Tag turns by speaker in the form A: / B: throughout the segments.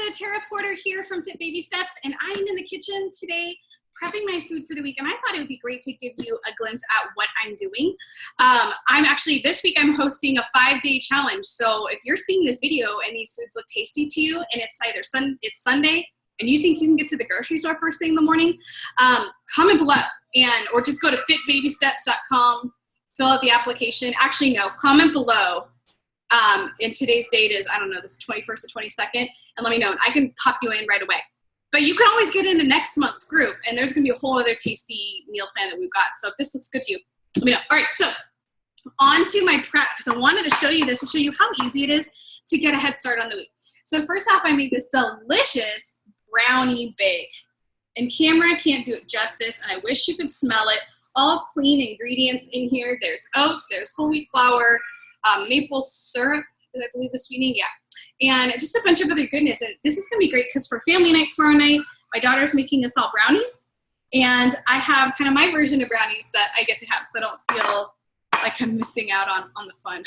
A: Teresa, Tara Porter here from Fit Baby Steps, and I'm in the kitchen today prepping my food for the week, and I thought it would be great to give you a glimpse at what I'm doing. This week I'm hosting a 5-day challenge, so if you're seeing this video and these foods look tasty to you, and it's either it's Sunday, and you think you can get to the grocery store first thing in the morning, comment below, or just go to fitbabysteps.com, fill out the application. Actually, no, comment below. And today's date is, I don't know, this 21st or 22nd, and let me know, and I can pop you in right away. But you can always get into next month's group, and there's going to be a whole other tasty meal plan that we've got. So if this looks good to you, let me know. All right, so on to my prep, because I wanted to show you this to show you how easy it is to get a head start on the week. So first off, I made this delicious brownie bake, and camera can't do it justice, and I wish you could smell it. All clean ingredients in here. There's oats, there's whole wheat flour, maple syrup, I believe the sweetening, yeah. And just a bunch of other goodness. And this is gonna be great because for family night tomorrow night, my daughter's making us all brownies. And I have kind of my version of brownies that I get to have, so I don't feel like I'm missing out on the fun.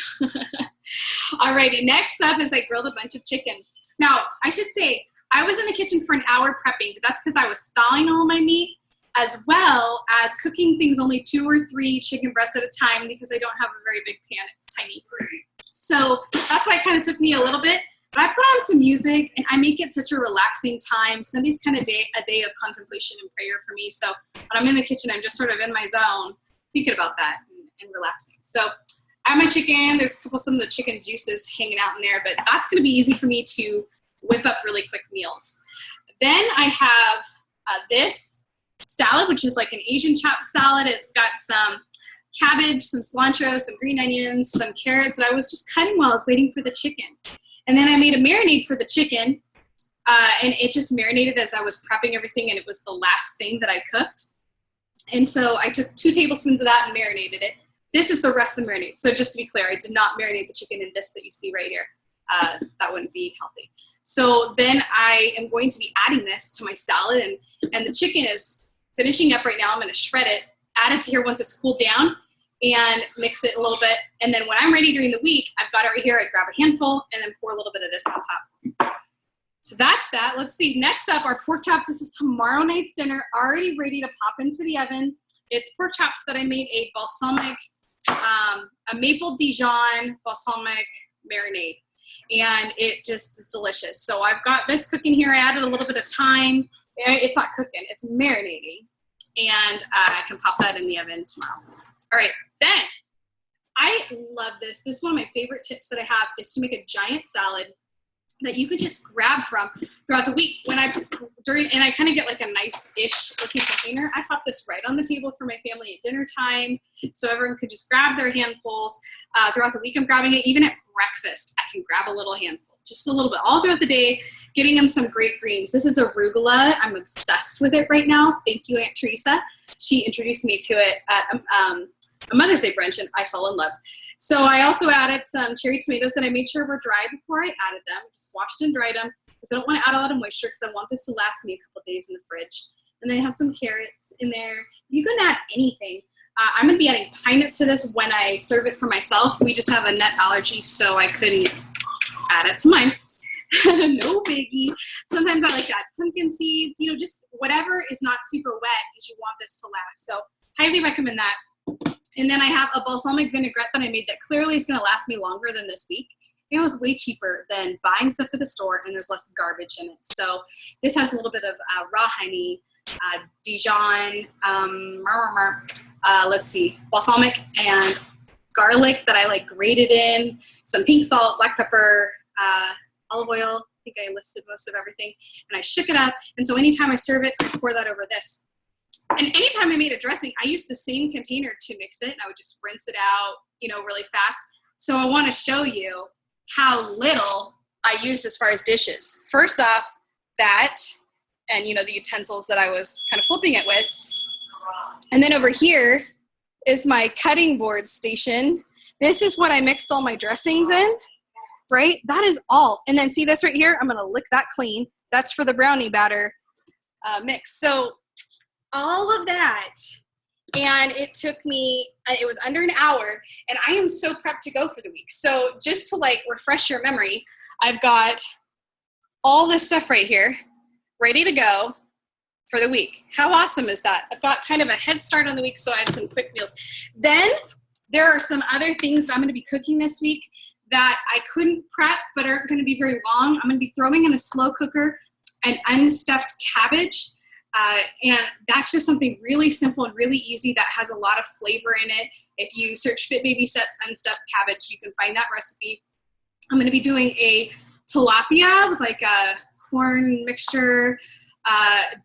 A: Alrighty, next up is I grilled a bunch of chicken. Now, I should say, I was in the kitchen for an hour prepping, but that's because I was thawing all my meat, as well as cooking things only 2 or 3 chicken breasts at a time because I don't have a very big pan, it's tiny. So that's why it kind of took me a little bit, but I put on some music and I make it such a relaxing time. Sunday's kind of a day of contemplation and prayer for me. So when I'm in the kitchen, I'm just sort of in my zone, thinking about that and relaxing. So I have my chicken, there's some of the chicken juices hanging out in there, but that's gonna be easy for me to whip up really quick meals. Then I have this salad, which is like an Asian chopped salad. It's got some cabbage, some cilantro, some green onions, some carrots that I was just cutting while I was waiting for the chicken. And then I made a marinade for the chicken, and it just marinated as I was prepping everything, and it was the last thing that I cooked. And so I took 2 tablespoons of that and marinated it. This is the rest of the marinade. So just to be clear, I did not marinate the chicken in this that you see right here. That wouldn't be healthy. So then I am going to be adding this to my salad, and the chicken is finishing up right now. I'm going to shred it, add it to here once it's cooled down, and mix it a little bit. And then when I'm ready during the week, I've got it right here. I grab a handful and then pour a little bit of this on top. So that's that. Let's see. Next up, our pork chops. This is tomorrow night's dinner, already ready to pop into the oven. It's pork chops that I made a balsamic, a maple Dijon balsamic marinade. And it just is delicious. So I've got this cooking here. I added a little bit of thyme. It's not cooking, it's marinating. And I can pop that in the oven tomorrow. All right, then, I love this. This is one of my favorite tips that I have is to make a giant salad that you could just grab from throughout the week. And I kind of get like a nice-ish looking container. I pop this right on the table for my family at dinner time, so everyone could just grab their handfuls. Throughout the week, I'm grabbing it. Even at breakfast, I can grab a little handful, just a little bit, all throughout the day, getting them some great greens. This is arugula. I'm obsessed with it right now. Thank you, Aunt Teresa. She introduced me to it at a Mother's Day brunch, and I fell in love. So I also added some cherry tomatoes that I made sure were dry before I added them. Just washed and dried them because I don't want to add a lot of moisture because I want this to last me a couple days in the fridge. And then I have some carrots in there. You can add anything. I'm going to be adding pine nuts to this when I serve it for myself. We just have a nut allergy, so I couldn't add it to mine. No biggie. Sometimes I like to add pumpkin seeds, just whatever is not super wet because you want this to last. So highly recommend that. And then I have a balsamic vinaigrette that I made that clearly is going to last me longer than this week. It was way cheaper than buying stuff at the store, and there's less garbage in it. So this has a little bit of raw honey, Dijon, let's see, balsamic and garlic that I like grated in, some pink salt, black pepper, olive oil. I think I listed most of everything. And I shook it up. And so anytime I serve it, I pour that over this. And anytime I made a dressing, I used the same container to mix it. And I would just rinse it out, really fast. So I want to show you how little I used as far as dishes. First off, that, and the utensils that I was kind of flipping it with. And then over here is my cutting board station. This is what I mixed all my dressings in, right? That is all. And then see this right here? I'm gonna lick that clean. That's for the brownie batter mix. So all of that, and it took me, it was under an hour, and I am so prepped to go for the week. So just to refresh your memory, I've got all this stuff right here, ready to go for the week. How awesome is that? I've got kind of a head start on the week, so I have some quick meals. Then there are some other things that I'm going to be cooking this week that I couldn't prep but aren't going to be very long. I'm going to be throwing in a slow cooker an unstuffed cabbage. And that's just something really simple and really easy that has a lot of flavor in it. If you search Fit Baby Steps Unstuffed Cabbage, you can find that recipe. I'm going to be doing a tilapia with like a corn mixture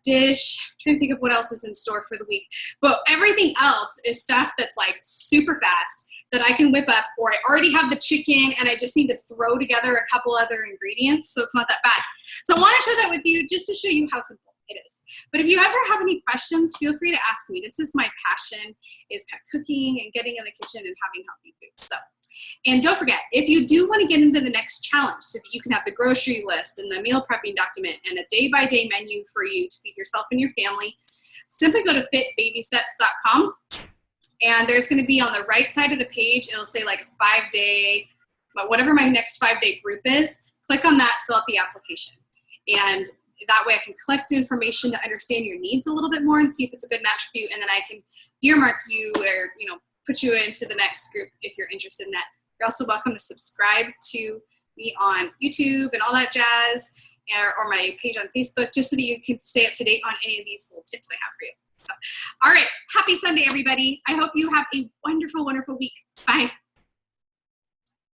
A: dish. I'm trying to think of what else is in store for the week. But everything else is stuff that's like super fast that I can whip up, or I already have the chicken and I just need to throw together a couple other ingredients, so it's not that bad. So I want to share that with you just to show you how simple it is. But if you ever have any questions, feel free to ask me. This is my passion, is cooking and getting in the kitchen and having healthy food. So, and don't forget, if you do want to get into the next challenge so that you can have the grocery list and the meal prepping document and a day-by-day menu for you to feed yourself and your family, simply go to fitbabysteps.com. And there's going to be on the right side of the page, it'll say like a 5-day, but whatever my next 5-day group is, click on that, fill out the application. And that way I can collect information to understand your needs a little bit more and see if it's a good match for you. And then I can earmark you or, put you into the next group if you're interested in that. You're also welcome to subscribe to me on YouTube and all that jazz, or my page on Facebook, just so that you can stay up to date on any of these little tips I have for you. So, all right. Happy Sunday, everybody. I hope you have a wonderful, wonderful week. Bye.